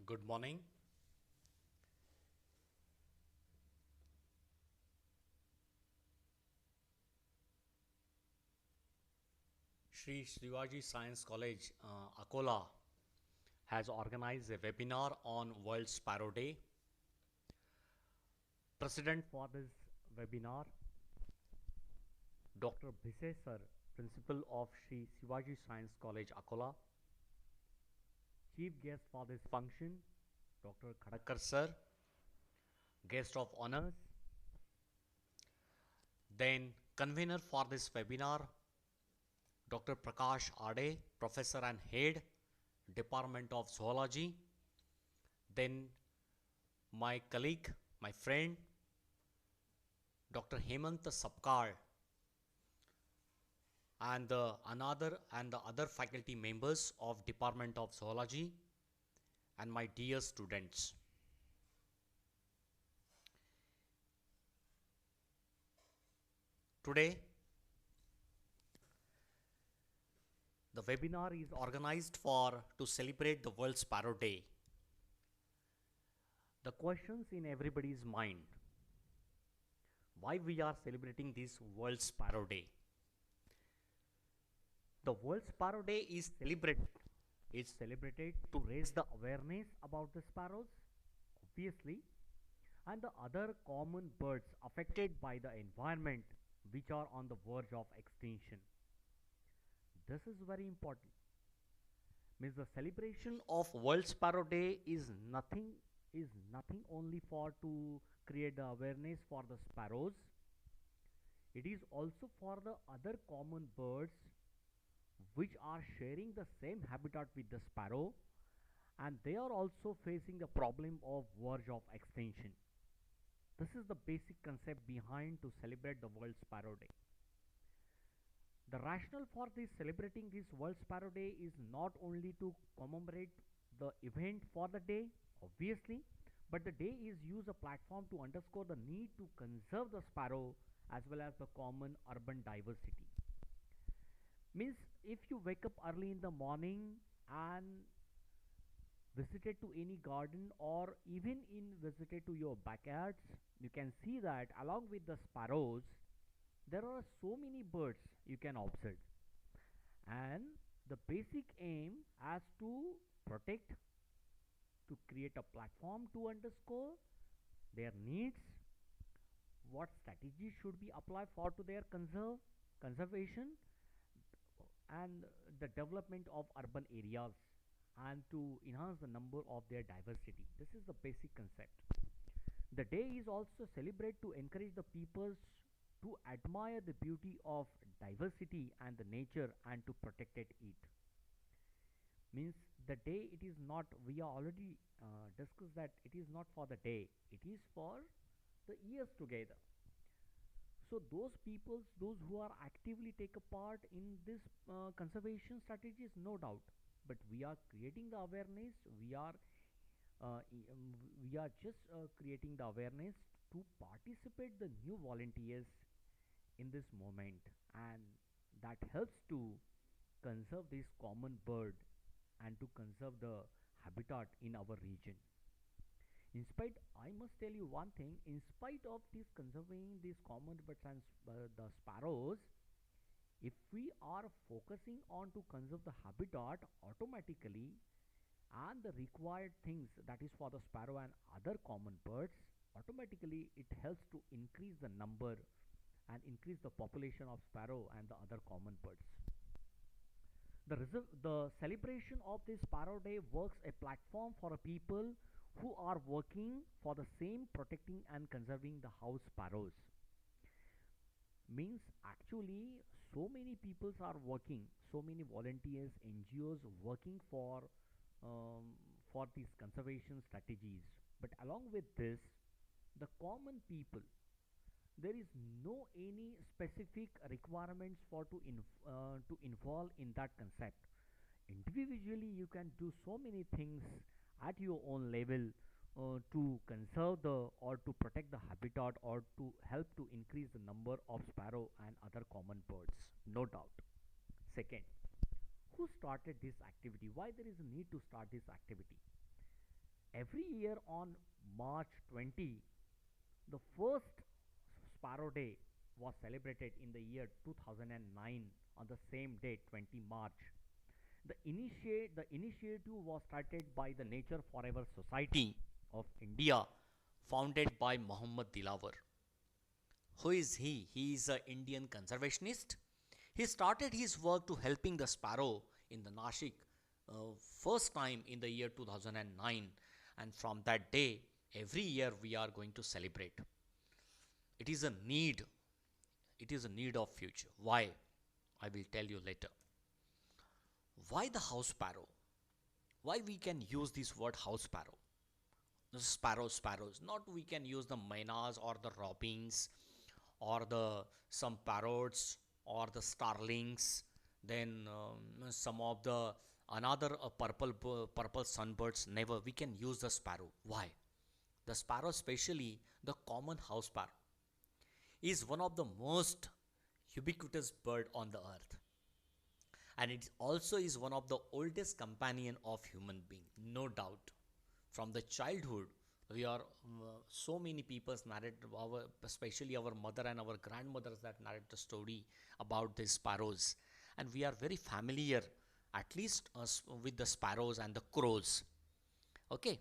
Good morning. Sri Shivaji Science College, Akola has organized a webinar on World Sparrow Day. President for this webinar, Dr. Bhise Sir, Principal of Sri Shivaji Science College, Akola. Chief guest for this function, Dr. Khadakkar Sir. Guest of honors. Then convener for this webinar, Dr. Prakash Ade, Professor and Head, Department of Zoology. Then my colleague, my friend, Dr. Hemant Sapkar, and the other faculty members of Department of Zoology, and my dear students. Today, the webinar is organized to celebrate the World Sparrow Day. The questions in everybody's mind: why we are celebrating this World Sparrow Day? The World Sparrow Day is celebrated to raise the awareness about the sparrows, obviously, and the other common birds affected by the environment which are on the verge of extinction. This is very important. Means the celebration of World Sparrow Day is nothing only for to create the awareness for the sparrows. It is also for the other common birds which are sharing the same habitat with the sparrow, and they are also facing the problem of verge of extinction. This is the basic concept behind to celebrate the World Sparrow Day. The rationale for this celebrating this World Sparrow Day is not only to commemorate the event for the day, obviously, but the day is use a platform to underscore the need to conserve the sparrow as well as the common urban diversity. Means if you wake up early in the morning and visited to any garden or even in visited to your backyards, you can see that along with the sparrows there are so many birds you can observe, and the basic aim as to protect, to create a platform to underscore their needs, what strategies should be applied for to their conservation and the development of urban areas, and to enhance the number of their diversity. This is the basic concept. The day is also celebrated to encourage the peoples to admire the beauty of diversity and the nature and to protect it. Means the day, it is not, we are already discussed that it is not for the day, it is for the years together. So those peoples, those who are actively take a part in this conservation strategies, no doubt, but we are creating the awareness, we are just creating the awareness to participate the new volunteers in this moment, and that helps to conserve this common bird and to conserve the habitat in our region. In spite, I must tell you one thing, in spite of this conserving these common birds and the sparrows, if we are focusing on to conserve the habitat automatically and the required things, that is for the sparrow and other common birds, automatically it helps to increase the number and increase the population of sparrow and the other common birds. The celebration of this Sparrow Day works a platform for a people who are working for the same protecting and conserving the house sparrows. Means actually so many peoples are working, so many volunteers, NGOs working for these conservation strategies. But along with this, the common people, there is no any specific requirements for to involve in that concept. Individually you can do so many things at your own level to conserve the or to protect the habitat or to help to increase the number of sparrow and other common birds, no doubt. Second, who started this activity, why there is a need to start this activity? Every year on March 20, the first Sparrow Day was celebrated in the year 2009 on the same date, 20 March. The initiative was started by the Nature Forever Society of India, founded by Muhammad Dilawar. Who is he? He is an Indian conservationist. He started his work to helping the sparrow in the Nashik first time in the year 2009, and from that day every year we are going to celebrate. It is a need. It is a need of future. Why? I will tell you later. Why the house sparrow? Why we can use this word house sparrow? The sparrows. Not we can use the mynas or the robins or the some parrots or the starlings. Then some of the another purple sunbirds. Never we can use the sparrow. Why? The sparrow, especially the common house sparrow, is one of the most ubiquitous bird on the earth, and it also is one of the oldest companion of human being, no doubt. From the childhood we are so many people narrate our, especially our mother and our grandmothers, that narrate the story about the sparrows, and we are very familiar, at least us, with the sparrows and the crows. Okay,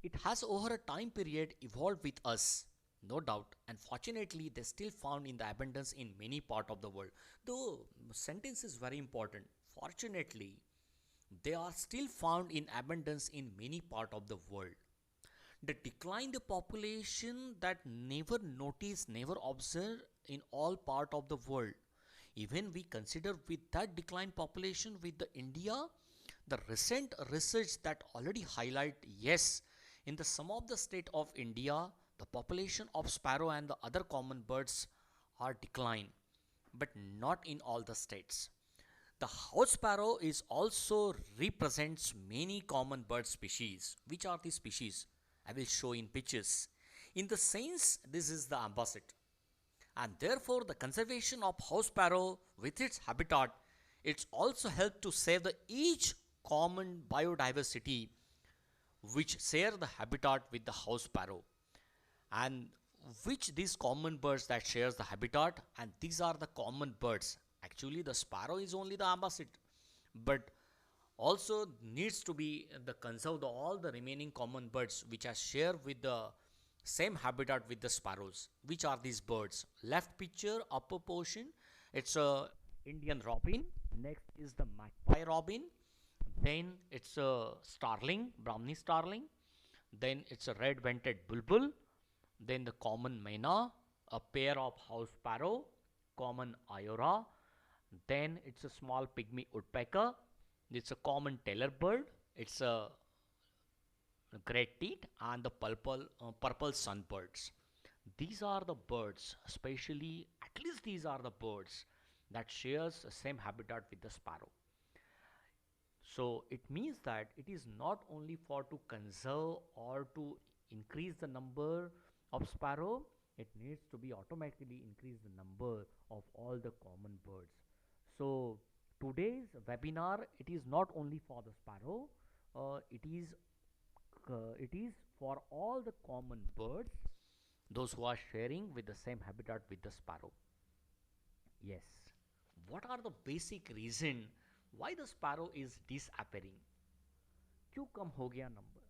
it has over a time period evolved with us, no doubt, and fortunately they still found in the abundance in many part of the world. Though sentence is very important. Fortunately, they are still found in abundance in many part of the world. The decline the population that never noticed, never observed in all part of the world. Even we consider with that decline population with the India, the recent research that already highlight, yes, in the some of the state of India, the population of sparrow and the other common birds are decline, but not in all the states. The house sparrow is also represents many common bird species. Which are the species? I will show in pictures. In the sense, this is the ambassador, and therefore the conservation of house sparrow with its habitat, it's also helped to save the each common biodiversity which share the habitat with the house sparrow, and which these common birds that shares the habitat, and these are the common birds. Actually the sparrow is only the ambassador, but also needs to be the conserve all the remaining common birds which are share with the same habitat with the sparrows. Which are these birds? Left picture upper portion, it's a Indian robin. Next is the magpie robin. Then it's a starling, Brahmini starling. Then it's a red vented bulbul. Then the common myna, a pair of house sparrow, common iora. Then it's a small pygmy woodpecker. It's a common tailor bird. It's a great teeth and the purple sunbirds. These are the birds, especially at least these are the birds that shares the same habitat with the sparrow. So it means that it is not only for to conserve or to increase the number of sparrow, it needs to be automatically increase the number of all the common birds. So today's webinar, it is not only for the sparrow, it is for all the common birds, those who are sharing with the same habitat with the sparrow. Yes. What are the basic reason why the sparrow is disappearing? क्यों कम हो गया number?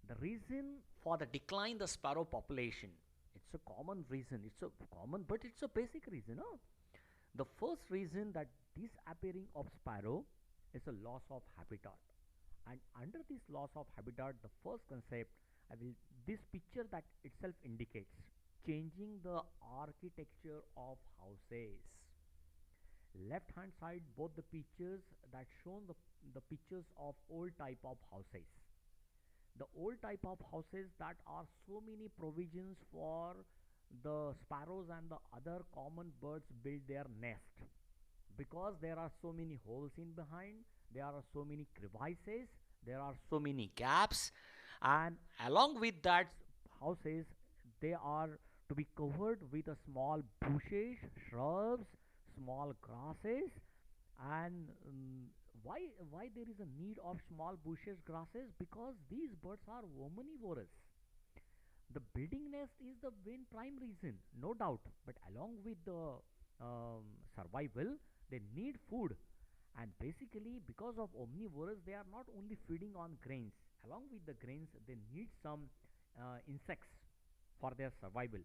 The reason for the decline the sparrow population, it's a common reason. It's a common, but it's a basic reason. Huh? The first reason that disappearing of sparrow is a loss of habitat. And under this loss of habitat, the first concept, this picture that itself indicates changing the architecture of houses. Left hand side, both the pictures that shown the pictures of old type of houses. The old type of houses that are so many provisions for the sparrows and the other common birds build their nest, because there are so many holes in behind, there are so many crevices, there are so many gaps, and along with that houses, they are to be covered with a small bushes, shrubs, small grasses, And why there is a need of small bushes grasses? Because these birds are omnivorous. The building nest is the main prime reason, no doubt, but along with the survival, they need food. And basically, because of omnivorous, they are not only feeding on grains. Along with the grains, they need some insects for their survival.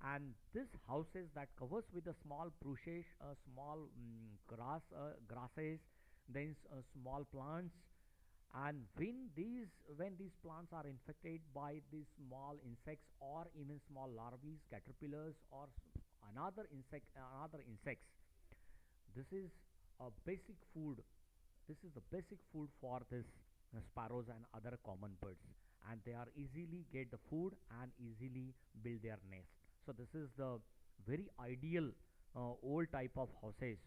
And this houses that covers with a small bushes, small grasses, then small plants, and when these plants are infected by these small insects or even small larvae, caterpillars, or another insects, this is a basic food. This is the basic food for this sparrows and other common birds, and they are easily get the food and easily build their nest. So this is the very ideal old type of houses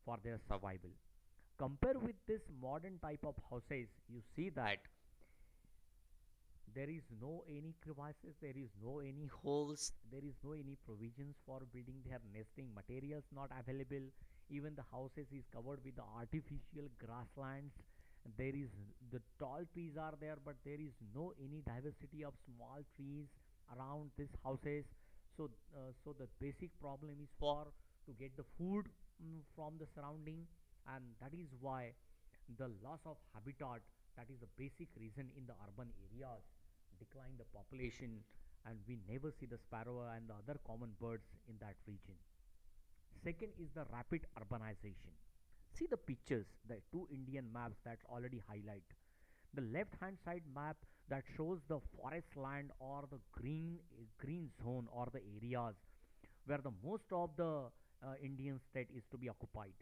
for their survival. Compare with this modern type of houses, you see that there is no any crevices, there is no any holes, there is no any provisions for building their nesting materials not available. Even the houses is covered with the artificial grasslands. There is the tall trees are there, but there is no any diversity of small trees around these houses. So the basic problem is for to get the food from the surrounding, and that is why the loss of habitat, that is the basic reason in the urban areas, decline the population, and we never see the sparrow and the other common birds in that region. Second is the rapid urbanization. See the pictures, the two Indian maps that already highlight. The left hand side map that shows the forest land or the green zone or the areas where the most of the Indian state is to be occupied,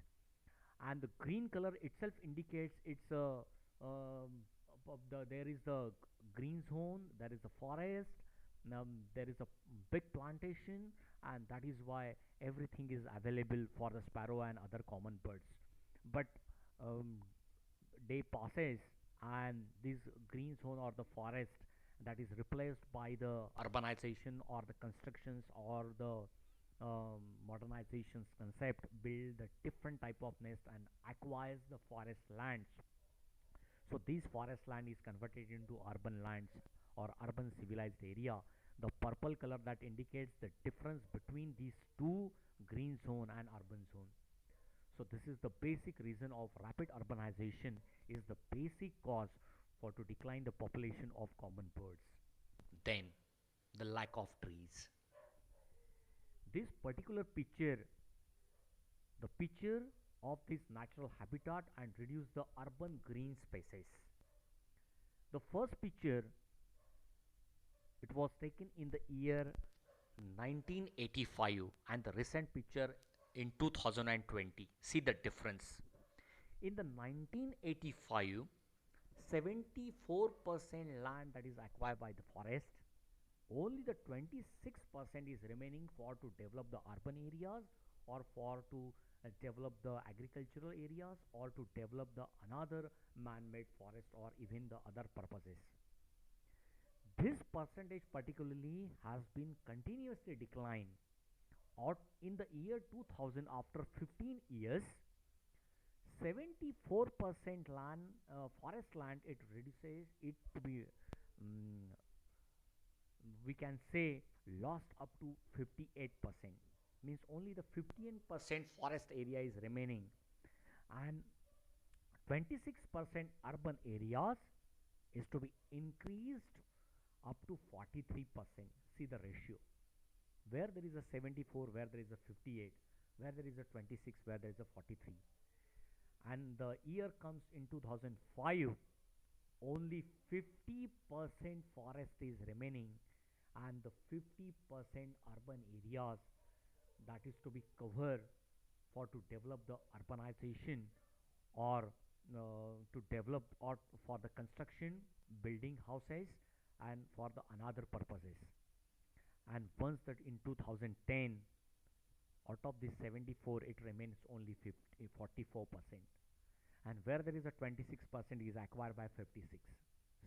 and the green color itself indicates it's a there is the green zone, there is a forest, there is a big plantation, and that is why everything is available for the sparrow and other common birds. But um, day passes, and this green zone or the forest that is replaced by the urbanization or the constructions or the modernizations concept build a different type of nest and acquires the forest lands. So these forest land is converted into urban lands or urban civilized area. The purple color that indicates the difference between these two, green zone and urban zone. So this is the basic reason of rapid urbanization is the basic cause for to decline the population of common birds. Then the lack of trees. This particular picture, the picture of this natural habitat and reduce the urban green spaces. The first picture, it was taken in the year 1985, and the recent picture in 2020. See the difference. In the 1985, 74% land that is acquired by the forest, only the 26% is remaining for to develop the urban areas or for to develop the agricultural areas or to develop the another man-made forest or even the other purposes. This percentage particularly has been continuously declined. Or in the year 2000, after 15 years, 74% land, forest land, it reduces it to be, um, we can say, lost up to 58%. Means only the 15% forest area is remaining, and 26% urban areas is to be increased up to 43%. See the ratio, where there is a 74, where there is a 58, where there is a 26, where there is a 43. And the year comes in 2005, only 50% forest is remaining, and the 50% urban areas that is to be covered for to develop the urbanization or to develop or for the construction, building houses, and for the another purposes. And once that in 2010, out of this 74, it remains only 44%, and where there is a 26% is acquired by 56.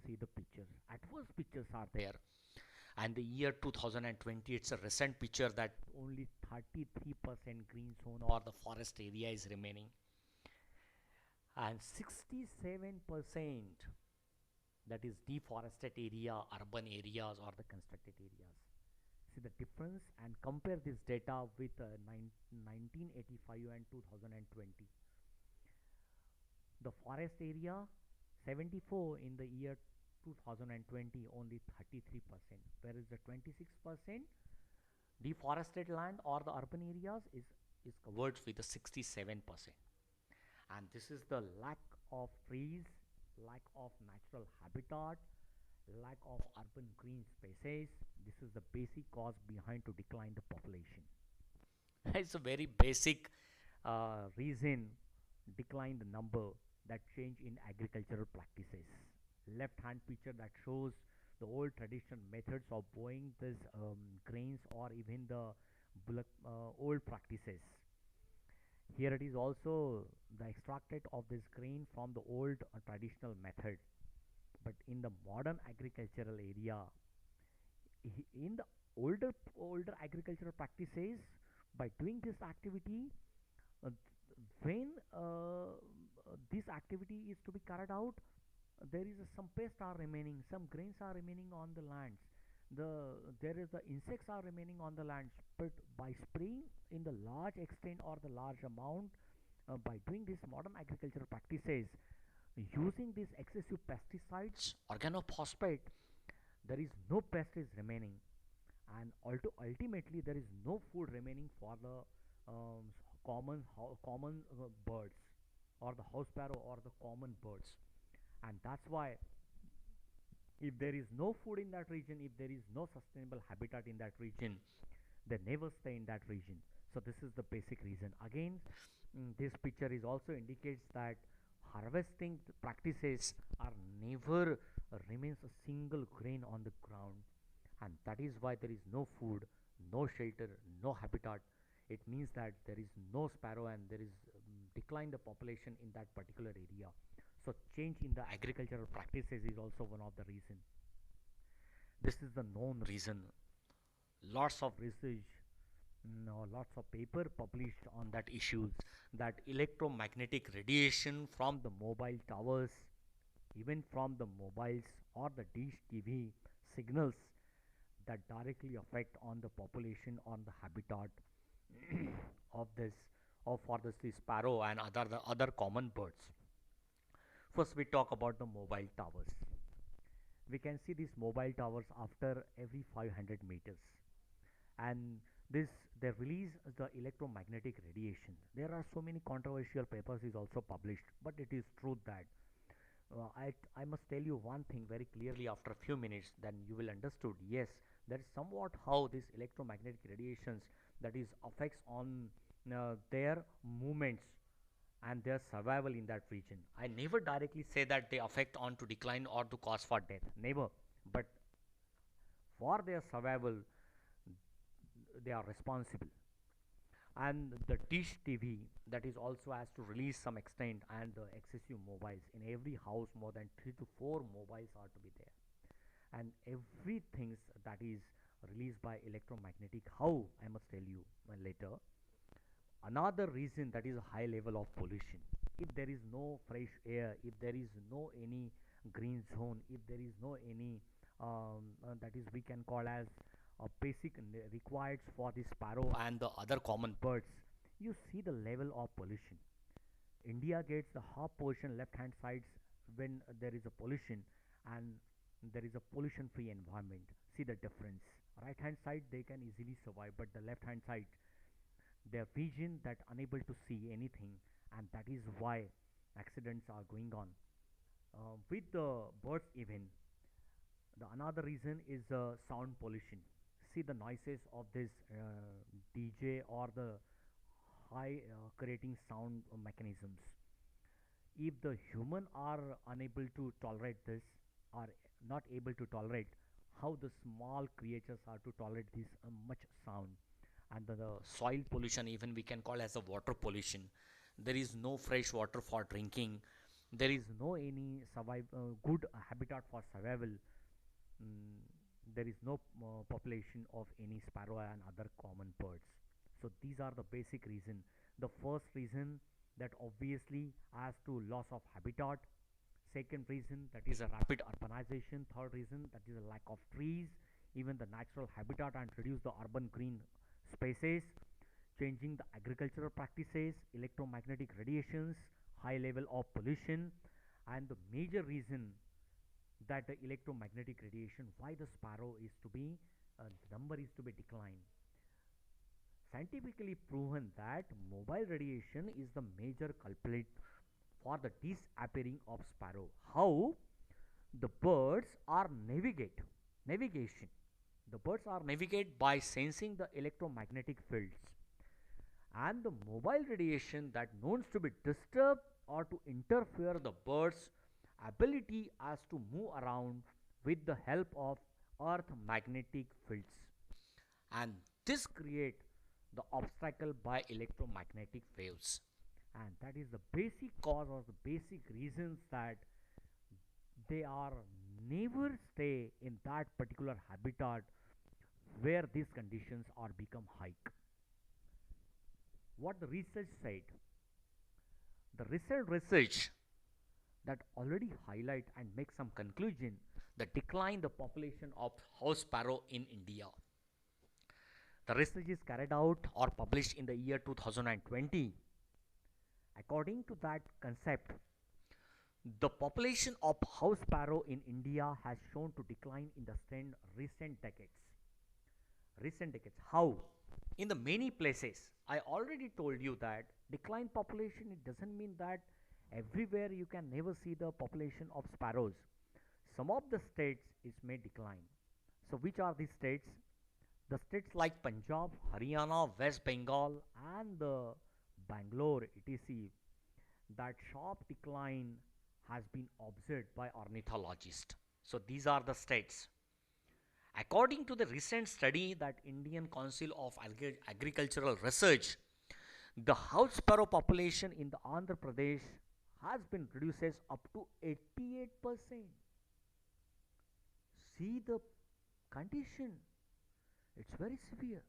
See the pictures, adverse pictures are there. And the year 2020, it's a recent picture that only 33% green zone or the forest area is remaining, and 67% that is deforested area, urban areas or the constructed areas. See the difference and compare this data with 1985 and 2020. The forest area 74 in the year 2020, only 33%, whereas the 26% deforested land or the urban areas is covered with the 67%. And this is the lack of trees, lack of natural habitat, lack of urban green spaces. This is the basic cause behind to decline the population. It's a very basic reason decline the number, that change in agricultural practices. Left hand picture that shows the old traditional methods of growing these grains or even the old practices. Here it is also the extracted of this grain from the old traditional method. But in the modern agricultural area, in the older agricultural practices, by doing this activity, uh, when this activity is to be carried out, there is some pests are remaining, some grains are remaining on the lands, there is the insects are remaining on the lands. But by spraying in the large extent or the large amount, by doing this modern agricultural practices, using these excessive pesticides, organophosphate, there is no pest is remaining, and ultimately there is no food remaining for the common birds or the house sparrow or the common birds. And that's why, if there is no food in that region, if there is no sustainable habitat in that region, they never stay in that region. So this is the basic reason. Again, this picture is also indicates that harvesting practices are never remains a single grain on the ground, and that is why there is no food, no shelter, no habitat. It means that there is no sparrow and there is decline the population in that particular area. So change in the agricultural practices is also one of the reason. This is the known reason. Lots of research, no, lots of paper published on that issues, that electromagnetic radiation from the mobile towers, even from the mobiles or the dish TV signals, that directly affect on the population, on the habitat of this, of for the sparrow and other common birds. First we talk about the mobile towers. We can see these mobile towers after every 500 meters, and this they release the electromagnetic radiation. There are so many controversial papers is also published, but it is true that I must tell you one thing very clearly after a few minutes, then you will understood. Yes, that is somewhat how this electromagnetic radiations that is affects on their movements and their survival in that region. I never directly say that they affect on to decline or to cause for death, never. But for their survival, they are responsible. And the dish TV that is also has to release some extent, and the excessive mobiles in every house, more than 3 to 4 mobiles are to be there, and everything that is released by electromagnetic. How, I must tell you later. Another reason, that is a high level of pollution. If there is no fresh air, if there is no any green zone, if there is no any that is we can call as a basic required for the sparrow and the other common birds, you see the level of pollution. India gets the half portion left hand sides when there is a pollution, and there is a pollution free environment. See the difference. Right hand side they can easily survive, but the left hand side, their vision that unable to see anything, and that is why accidents are going on with the birds. Even the another reason is sound pollution. See the noises of this DJ or the high creating sound mechanisms. If the human are unable to tolerate this, are not able to tolerate, how the small creatures are to tolerate this much sound. And the soil pollution, even we can call as a water pollution. There is no fresh water for drinking, there is no any good habitat for survival. mm, there is no population of any sparrow and other common birds. So these are the basic reason. The first reason, that obviously as to loss of habitat. Second reason, that is a rapid urbanization. Third reason, that is a lack of trees, even the natural habitat, and reduce the urban green spaces. Changing the agricultural practices, electromagnetic radiations, high level of pollution. And the major reason that the electromagnetic radiation, why the sparrow is to be the number is to be declined. Scientifically proven that mobile radiation is the major culprit for the disappearing of sparrow. How? The birds are navigation. The birds are navigate by sensing the electromagnetic fields, and the mobile radiation that known to be disturb or to interfere the bird's ability as to move around with the help of earth magnetic fields, and this create the obstacle by electromagnetic waves, and that is the basic cause or the basic reasons that they are never stay in that particular habitat where these conditions are become high. What the research said, the recent research that already highlight and make some conclusion the decline the population of house sparrow in India. The research is carried out or published in the year 2020. According to that concept, the population of house sparrow in India has shown to decline in the recent decades. Recent decades. How? In the many places, I already told you that decline population, it doesn't mean that everywhere you can never see the population of sparrows. Some of the states is may decline. So which are these states? The states like Punjab, Haryana, West Bengal, and the Bangalore, etc., that sharp decline has been observed by ornithologists. So these are the states. According to the recent study that Indian Council of Agricultural Research, the house sparrow population in the Andhra Pradesh has been reduced up to 88%. See the condition, it's very severe.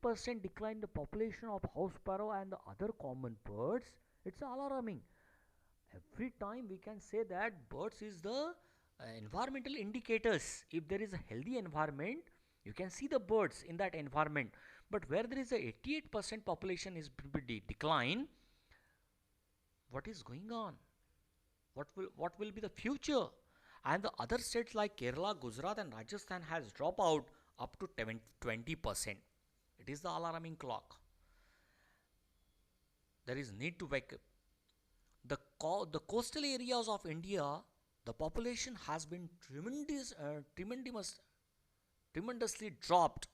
88% decline in the population of house sparrow and the other common birds. It's alarming. Every time we can say that birds is the environmental indicators. If there is a healthy environment, you can see the birds in that environment. But where there is a 88% population is decline, what is going on? What will be the future? And the other states like Kerala, Gujarat, and Rajasthan has dropped out up to 20%. It is the alarming clock. There is need to wake up. The coastal areas of India, the population has been tremendously dropped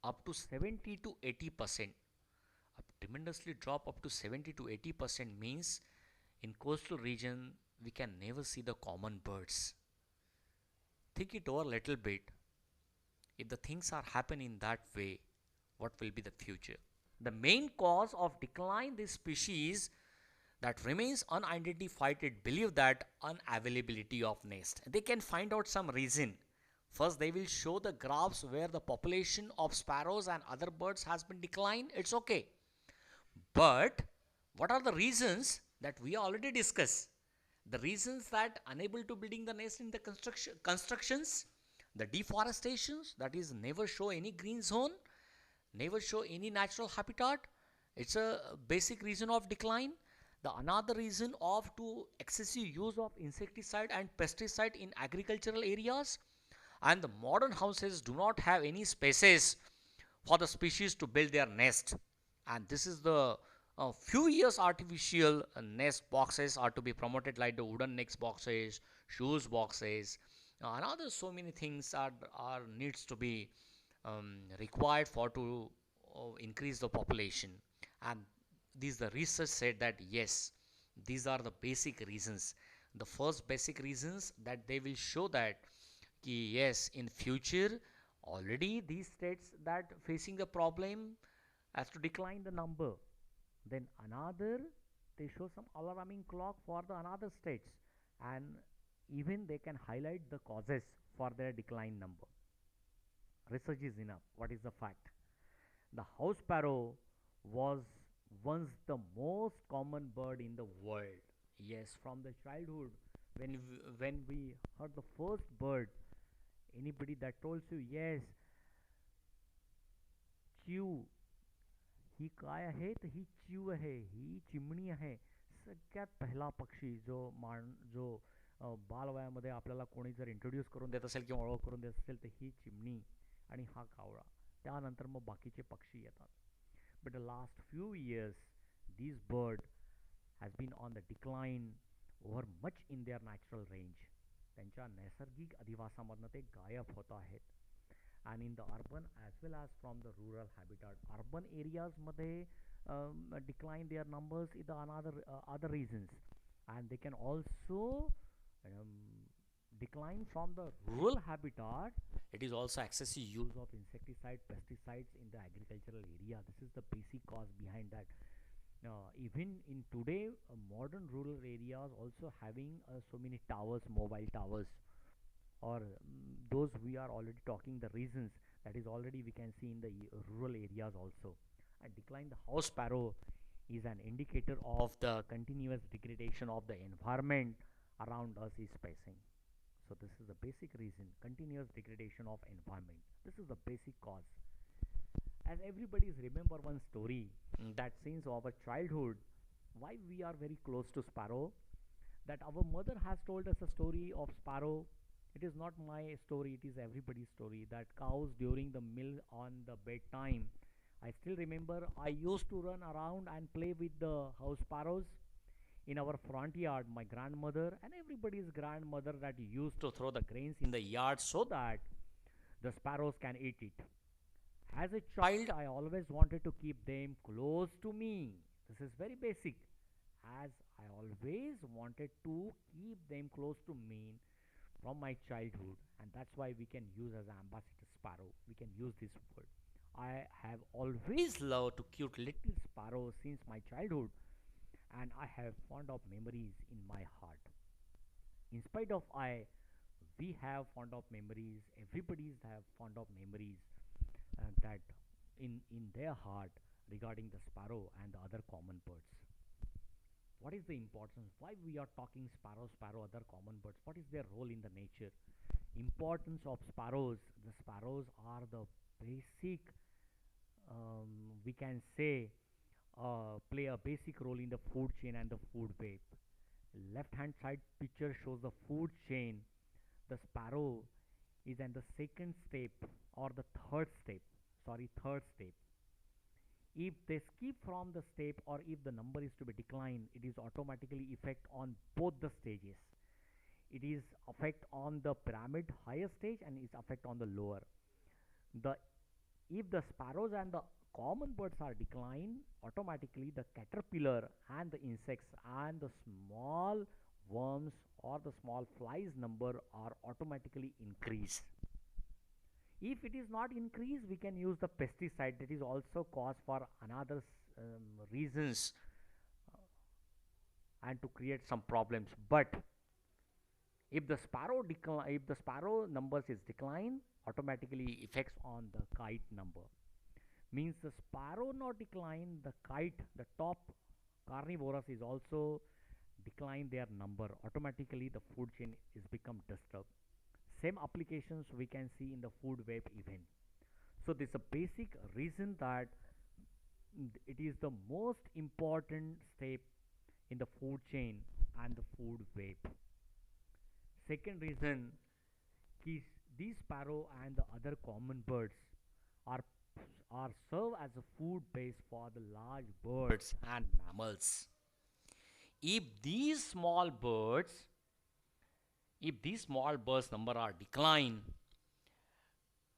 up to 70 to 80%. Tremendously drop up to 70 to 80% means in coastal region we can never see the common birds. Think it over a little bit. If the things are happening that way, what will be the future? The main cause of decline this species that remains unidentified, it believe that unavailability of nest. They can find out some reason. First, they will show the graphs where the population of sparrows and other birds has been declined. It's okay. But what are the reasons that we already discussed? The reasons that unable to building the nest in the constructions, the deforestations, that is never show any green zone, never show any natural habitat. It's a basic reason of decline. The another reason of to excessive use of insecticide and pesticide in agricultural areas, and the modern houses do not have any spaces for the species to build their nest, and this is the few years artificial nest boxes are to be promoted like the wooden nest boxes, shoes boxes, and other so many things are needs to be required for to increase the population. And these the research said that yes, these are the basic reasons. The first basic reasons that they will show that yes, in future already these states that facing the problem as to decline the number. Then another, they show some alarming clock for the another states, and even they can highlight the causes for their decline number. Research is enough. What is the fact? The house sparrow was once the most common bird in the world. Yes, from the childhood, when we heard the first bird, anybody that told you, yes, chew, ही काय आहे तर ही चिव आहे ही चिमणी आहे. सगळ्यात पहिला पक्षी जो बालवयामध्ये आपल्याला कोणी जर इंट्रोड्यूस करून देत असेल किंवा ओळख करून देत असेल तर ही चिमणी आणि हा कावळा. त्यानंतर मग बाकीचे पक्षी येतात. But the last few years this bird has been on the decline over much in their natural range. त्यांच्या नैसर्गिक अधिवासामधनं ते गायब होत आहेत. and in the urban as well as from the rural habitat. Urban areas मध्ये decline their numbers in the another other reasons, and they can also um, decline from the rural habitat. It is also excessive use of insecticide, pesticides in the agricultural area. This is the basic cause behind that. Even in today, modern rural areas also having so many towers, mobile towers, or those we are already talking the reasons, that is already we can see in the rural areas also. And decline the house sparrow is an indicator of the continuous degradation of the environment around us is facing. So this is the basic reason, continuous degradation of environment. This is the basic cause. As everybody is remember one story that since our childhood, why we are very close to sparrow, that our mother has told us a story of sparrow. It is not my story, it is everybody's story. That cows during the mill on the bedtime. I still remember I used to run around and play with the house sparrows in our front yard. My grandmother and everybody's grandmother that used to throw the grains in the yard so that the sparrows can eat it. As a child, I always wanted to keep them close to me. This is very basic. As I always wanted to keep them close to me from my childhood, and that's why we can use as ambassador sparrow. We can use this word. I have always loved to cute little sparrows since my childhood, and I have fond of memories in my heart. In spite of we have fond of memories. Everybody's have fond of memories that in their heart regarding the sparrow and the other common birds. What is the importance? Why we are talking sparrow, other common birds? What is their role in the nature? Importance of sparrows. The sparrows are the basic, we can say, play a basic role in the food chain and the food web. Left hand side picture shows the food chain. The sparrow is in the second step or the third step. Sorry, third step. If they skip from the step or if the number is to be declined, it is automatically effect on both the stages. It is effect on the pyramid higher stage and is effect on the lower. The if the sparrows and the common birds are declined, automatically the caterpillar and the insects and the small worms or the small flies number are automatically increased. If it is not increased, we can use the pesticide. That is also cause for another reasons and to create some problems. But if the sparrow numbers is decline, automatically effects on the kite number. Means the sparrow not decline, the kite, the top carnivorous is also decline their number. Automatically the food chain is become disturbed. Same applications we can see in the food web even. So this is a basic reason that it is the most important step in the food chain and the food web. Second reason is these sparrow and the other common birds are are serve as a food base for the large birds and mammals. If these small birds if these small birds number are decline,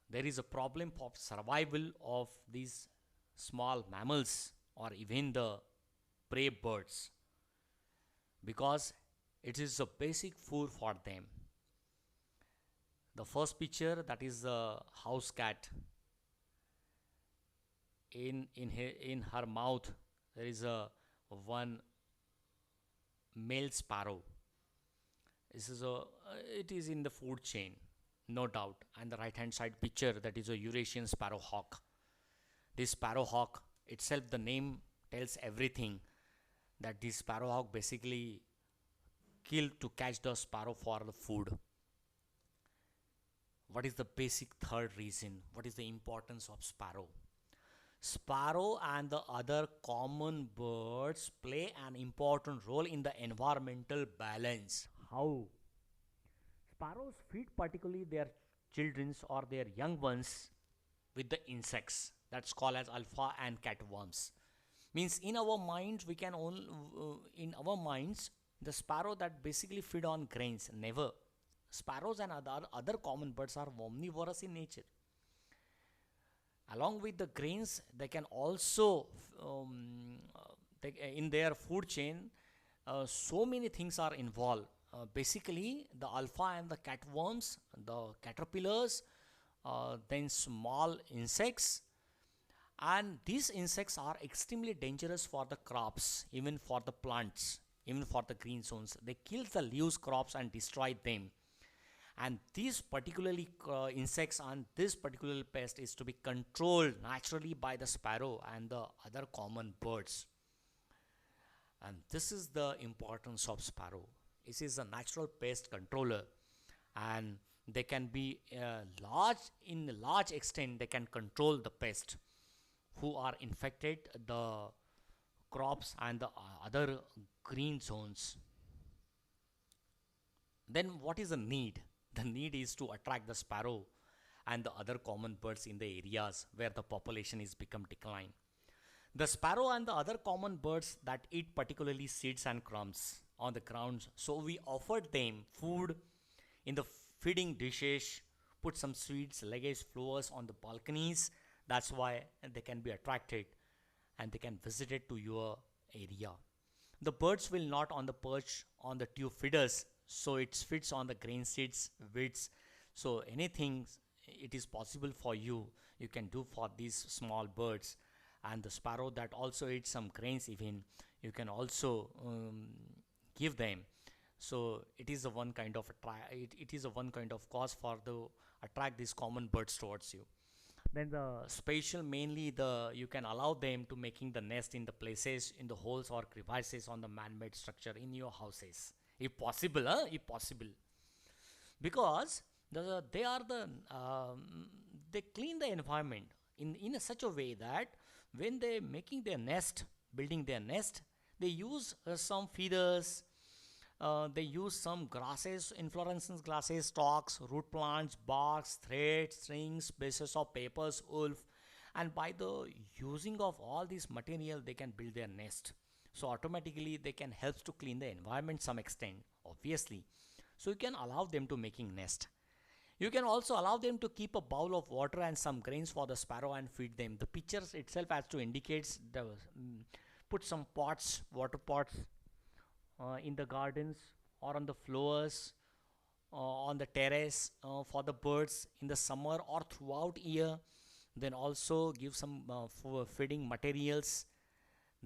there is a problem of survival of these small mammals or even the prey birds, because it is a basic food for them. The first picture, that is the house cat. In her mouth there is a one male sparrow. This is it is in the food chain, no doubt. And the right hand side picture, that is a Eurasian sparrowhawk. This sparrowhawk itself, the name tells everything that the sparrowhawk basically killed to catch the sparrow for the food. What is the basic third reason? What is the importance of sparrow? Sparrow and the other common birds play an important role in the environmental balance. How? Sparrows feed particularly their childrens or their young ones with the insects that's called as alpha and catworms. Means in our minds we can only in our minds the sparrow that basically feed on grains never. Sparrows and other common birds are omnivorous in nature. Along with the grains, they can also in their food chain. So many things are involved. Basically, the alpha and the catworms, the caterpillars, then small insects, and these insects are extremely dangerous for the crops, even for the plants, even for the green zones. They kill the leaves, crops, and destroy them. And these particularly insects and this particular pest is to be controlled naturally by the sparrow and the other common birds. And this is the importance of sparrow. It is a natural pest controller, and they can be large in large extent. They can control the pest who are infected the crops and the other green zones. Then what is the need? The need is to attract the sparrow and the other common birds in the areas where the population is become decline. The sparrow and the other common birds that eat particularly seeds and crumbs on the grounds. So we offered them food in the feeding dishes, put some sweets, legumes, flowers on the balconies. That's why they can be attracted and they can visit it to your area. The birds will not on the perch on the tube feeders, so it fits on the grain seeds, wheats. So anything it is possible for you, you can do for these small birds. And the sparrow that also eats some grains, even you can also give them. So it is a one kind of it is a one kind of cause for the attract these common birds towards you. Then the spatial, mainly the you can allow them to making the nest in the places in the holes or crevices on the man-made structure in your houses, if possible, if possible, because they are the they clean the environment in such a way that when they making their nest, building their nest, they use some feathers, they use some grasses, inflorescence grasses, stalks, root plants, barks, threads, strings, pieces of papers, wool, and by the using of all this material, they can build their nest. So automatically, they can help to clean the environment some extent, obviously. So you can allow them to making nest. You can also allow them to keep a bowl of water and some grains for the sparrow and feed them. The pictures itself has to indicates the put some pots, water pots in the gardens or on the floors, on the terrace for the birds in the summer or throughout year. Then also give some for feeding materials.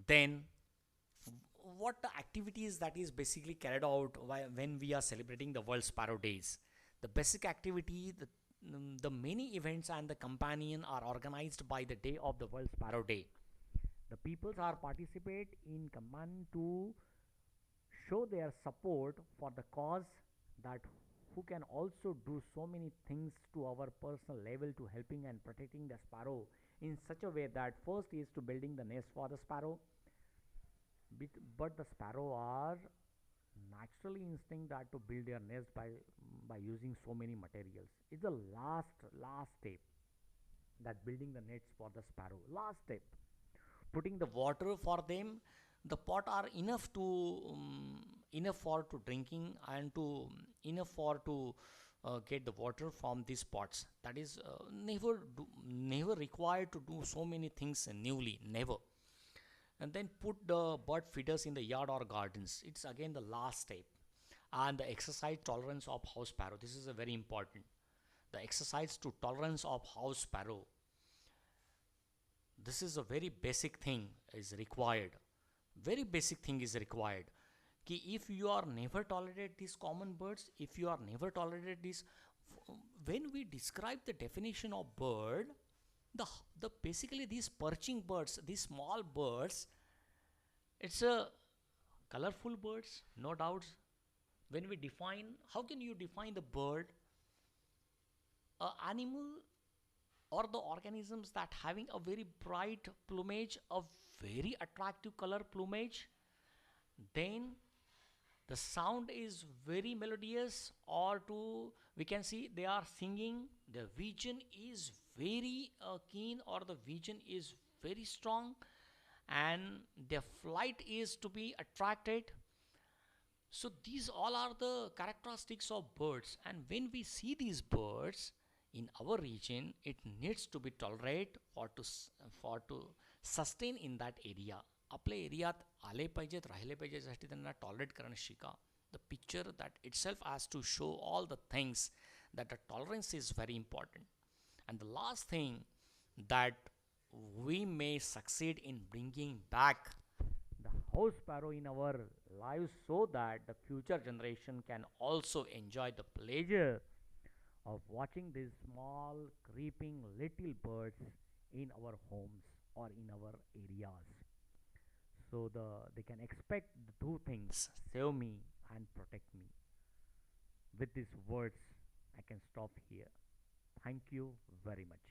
Then what the activities that is basically carried out when we are celebrating the World Sparrow Days? The basic activity, the many events and the companion are organized by the day of the World Sparrow Day. The peoples are participate in command to show their support for the cause, that who can also do so many things to our personal level to helping and protecting the sparrow in such a way that first is to building the nest for the sparrow, but the sparrow are naturally instinct that to build their nest by using so many materials. It's the last step, that building the nets for the sparrow. Last step, putting the water for them. The pot are enough to enough for to drinking and to enough for to get the water from these pots. That is never required to do so many things newly, never. And then put the bird feeders in the yard or gardens. It's again the last step. And the exercise tolerance of house sparrow, this is a very important. The exercise to tolerance of house sparrow, this is a very basic thing is required. Very basic thing is required. Ki if you are never tolerate these common birds, if you are never tolerate this, when we describe the definition of bird, the basically these perching birds, these small birds, It's a colorful birds, no doubts. When we define, how can you define the bird, a animal or the organisms that having a very bright plumage, a very attractive color plumage, then the sound is very melodious, or to we can see they are singing, the vision is very keen, or the vision is very strong, and their flight is to be attracted. So these all are the characteristics of birds, and when we see these birds in our region, it needs to be tolerate for to sustain in that area. आपल्या एरियात आले पाहिजेत, राहिले पाहिजे, यासाठी त्यांना tolerate करणं शिका. The picture that itself has to show all the things that the tolerance is very important. And the last thing that we may succeed in bringing back the house sparrow in our lives, so that the future generation can also enjoy the pleasure of watching these small creeping little birds in our homes or in our areas. So they can expect the two things: save me and protect me. With these words, I can stop here. Thank you very much.